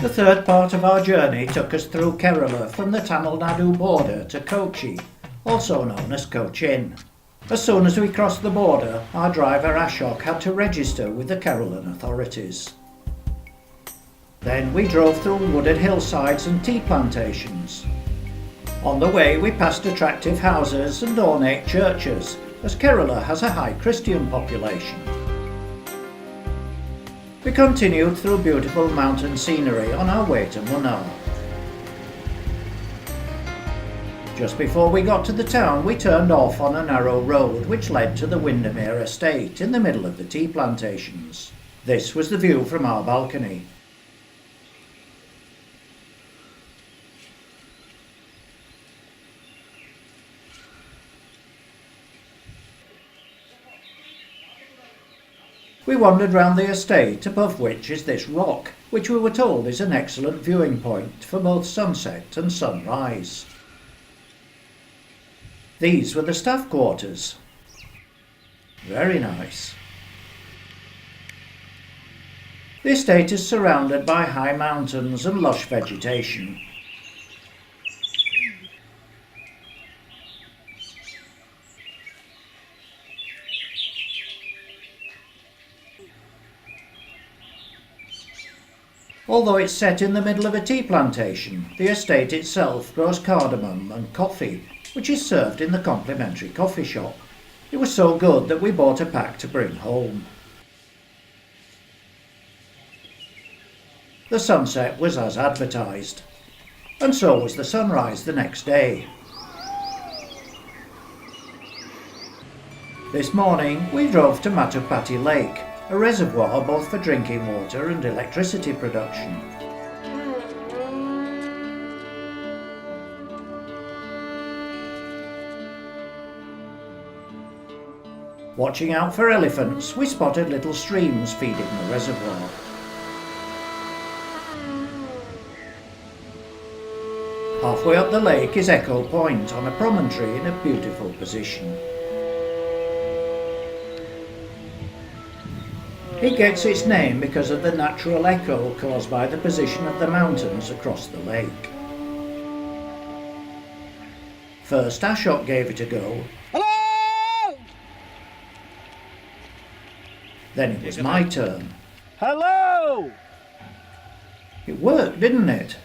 The third part of our journey took us through Kerala from the Tamil Nadu border to Kochi, also known as Cochin. As soon as we crossed the border, our driver Ashok had to register with the Kerala authorities. Then we drove through wooded hillsides and tea plantations. On the way we passed attractive houses and ornate churches, as Kerala has a high Christian population. We continued through beautiful mountain scenery on our way to Munnar. Just before we got to the town, we turned off on a narrow road which led to the Windermere estate in the middle of the tea plantations. This was the view from our balcony. We wandered round the estate, above which is this rock, which we were told is an excellent viewing point for both sunset and sunrise. These were the staff quarters. Very nice. The estate is surrounded by high mountains and lush vegetation. Although it's set in the middle of a tea plantation, the estate itself grows cardamom and coffee, which is served in the complimentary coffee shop. It was so good that we bought a pack to bring home. The sunset was as advertised, and so was the sunrise the next day. This morning we drove to Matupati Lake, a reservoir both for drinking water and electricity production. Watching out for elephants, we spotted little streams feeding the reservoir. Halfway up the lake is Echo Point on a promontory in a beautiful position. It gets its name because of the natural echo caused by the position of the mountains across the lake. First Ashok gave it a go. Hello! Then it was my turn. Hello! It worked, didn't it?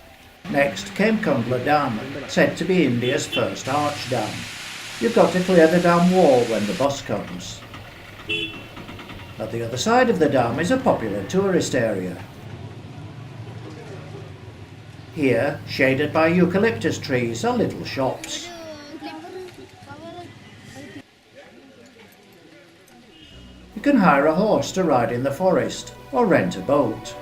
Next came Kundla Dam, said to be India's first arch dam. You've got to clear the dam wall when the bus comes. At the other side of the dam is a popular tourist area. Here, shaded by eucalyptus trees, are little shops. You can hire a horse to ride in the forest or rent a boat.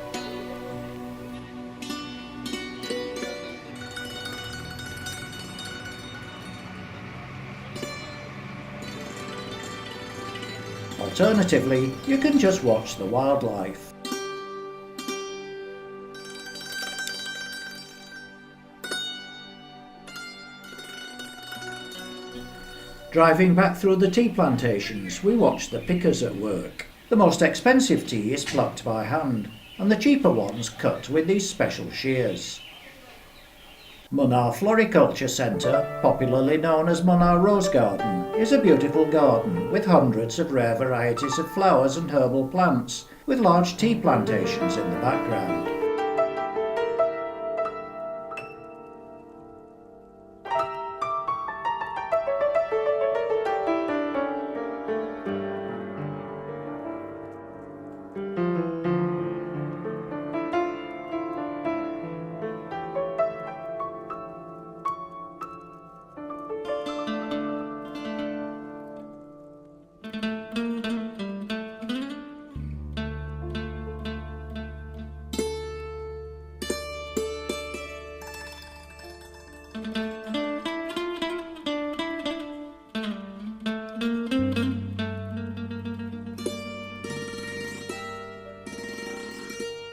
Alternatively, you can just watch the wildlife. Driving back through the tea plantations, we watched the pickers at work. The most expensive tea is plucked by hand, and the cheaper ones cut with these special shears. Munnar Floriculture Centre, popularly known as Munnar Rose Garden, is a beautiful garden with hundreds of rare varieties of flowers and herbal plants, with large tea plantations in the background.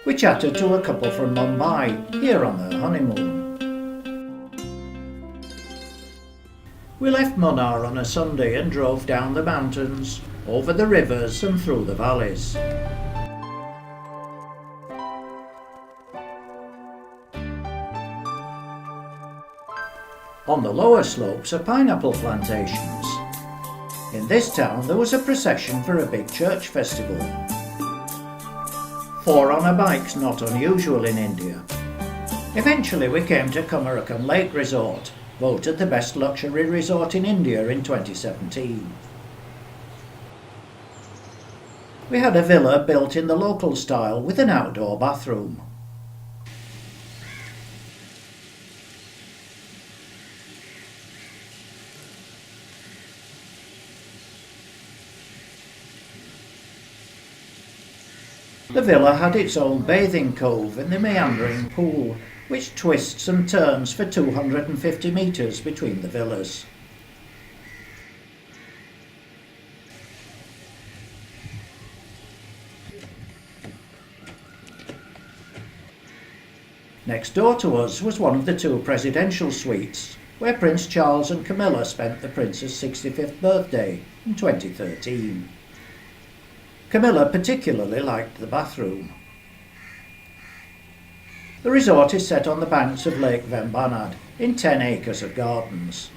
We chatted to a couple from Mumbai, here on their honeymoon. We left Munnar on a Sunday and drove down the mountains, over the rivers and through the valleys. On the lower slopes are pineapple plantations. In this town there was a procession for a big church festival. 4 on a bike's not unusual in India. Eventually we came to Kumarakum Lake Resort, voted the best luxury resort in India in 2017. We had a villa built in the local style with an outdoor bathroom. The villa had its own bathing cove in the meandering pool, which twists and turns for 250 metres between the villas. Next door to us was one of the 2 presidential suites, where Prince Charles and Camilla spent the Prince's 65th birthday in 2013. Camilla particularly liked the bathroom. The resort is set on the banks of Lake Vembanad in 10 acres of gardens.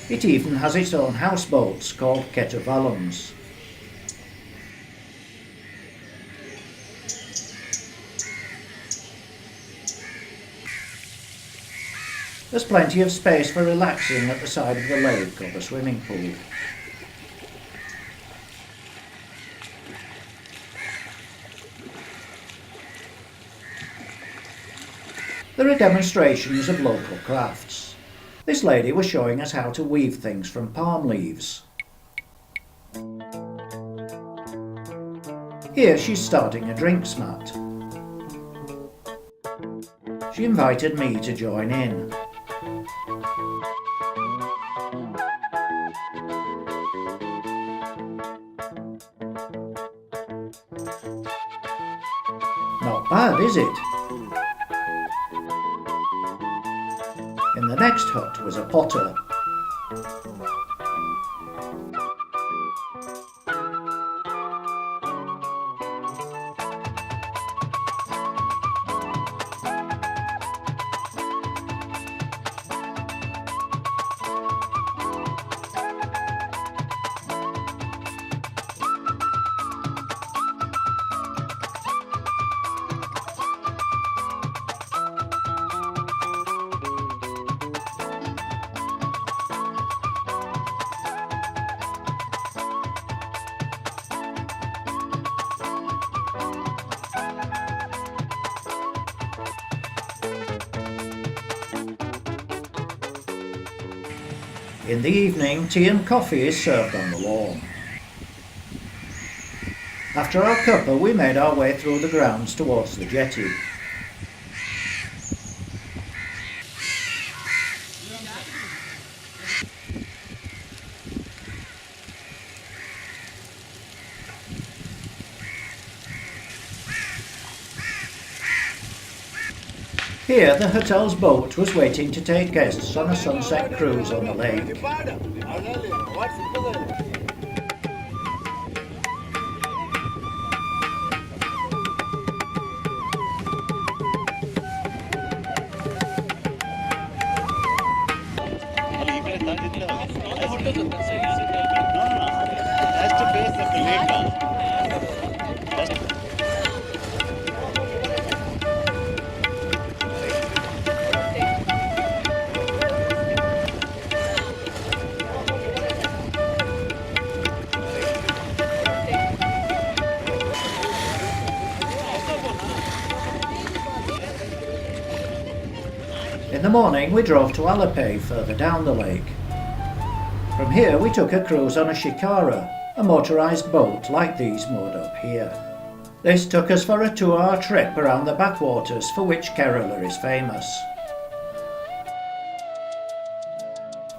It even has its own houseboats called ketuvallums. There's plenty of space for relaxing at the side of the lake or the swimming pool. There are demonstrations of local crafts. This lady was showing us how to weave things from palm leaves. Here she's starting a drinks mat. She invited me to join in. Not bad, is it? In the next hut was a potter. In the evening, tea and coffee is served on the lawn. After our cuppa, we made our way through the grounds towards the jetty. Here, the hotel's boat was waiting to take guests on a sunset cruise on the lake. In the morning we drove to Alapay further down the lake. From here we took a cruise on a shikara, a motorised boat like these moored up here. This took us for a 2-hour trip around the backwaters for which Kerala is famous.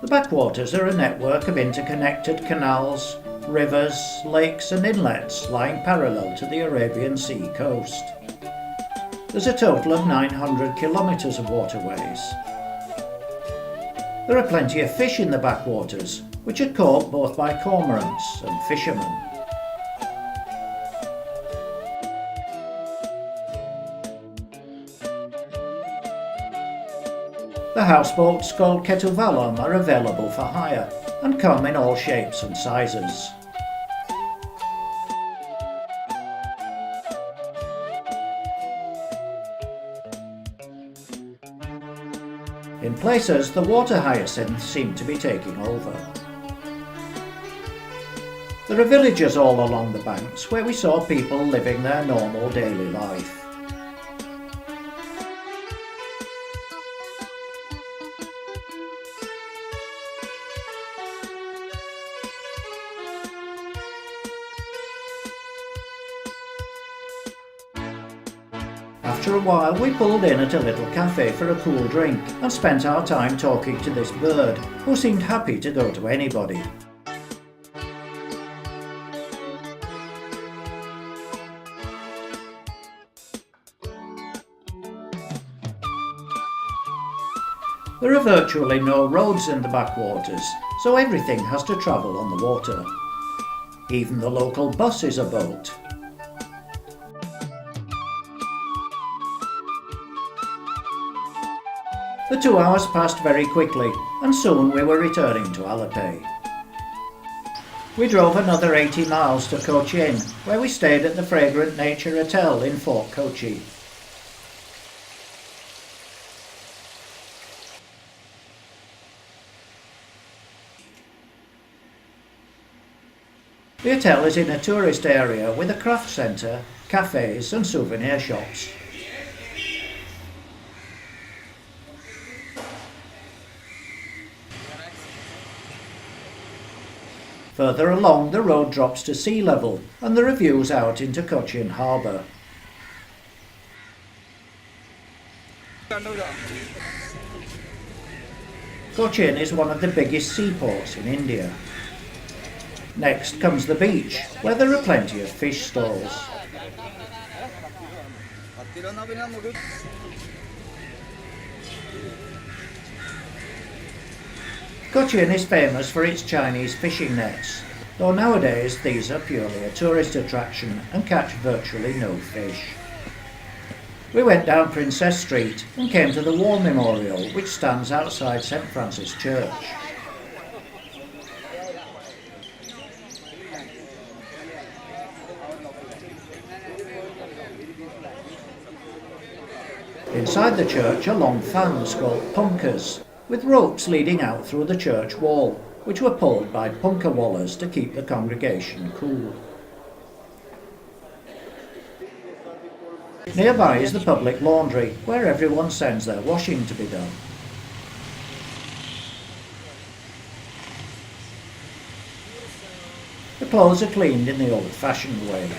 The backwaters are a network of interconnected canals, rivers, lakes and inlets lying parallel to the Arabian Sea coast. There's a total of 900 kilometres of waterways. There are plenty of fish in the backwaters, which are caught both by cormorants and fishermen. The houseboats called ketuvalam are available for hire and come in all shapes and sizes. In places, the water hyacinths seem to be taking over. There are villages all along the banks where we saw people living their normal daily life. After a while we pulled in at a little cafe for a cool drink and spent our time talking to this bird, who seemed happy to go to anybody. There are virtually no roads in the backwaters, so everything has to travel on the water. Even the local bus is a boat. The 2 hours passed very quickly, and soon we were returning to Alipay. We drove another 80 miles to Cochin, where we stayed at the Fragrant Nature Hotel in Fort Kochi. The hotel is in a tourist area with a craft centre, cafes and souvenir shops. Further along, the road drops to sea level and there are views out into Cochin harbour. Cochin is one of the biggest seaports in India. Next comes the beach, where there are plenty of fish stalls. Cochin is famous for its Chinese fishing nets, though nowadays these are purely a tourist attraction and catch virtually no fish. We went down Princess Street and came to the War Memorial, which stands outside St. Francis Church. Inside the church are long fans called punkahs, with ropes leading out through the church wall, which were pulled by punkah wallers to keep the congregation cool. Nearby is the public laundry, where everyone sends their washing to be done. The clothes are cleaned in the old-fashioned way.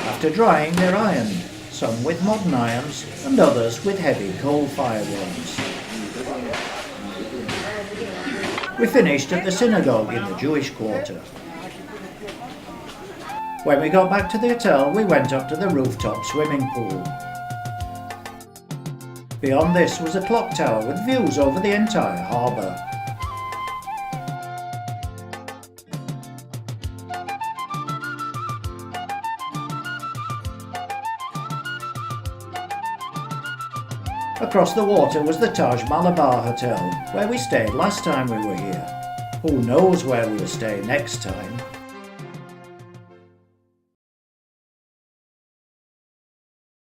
After drying, they're ironed, some with modern irons and others with heavy coal-fired ones. We finished at the synagogue in the Jewish quarter. When we got back to the hotel, we went up to the rooftop swimming pool. Beyond this was a clock tower with views over the entire harbour. Across the water was the Taj Malabar Hotel, where we stayed last time we were here. Who knows where we'll stay next time?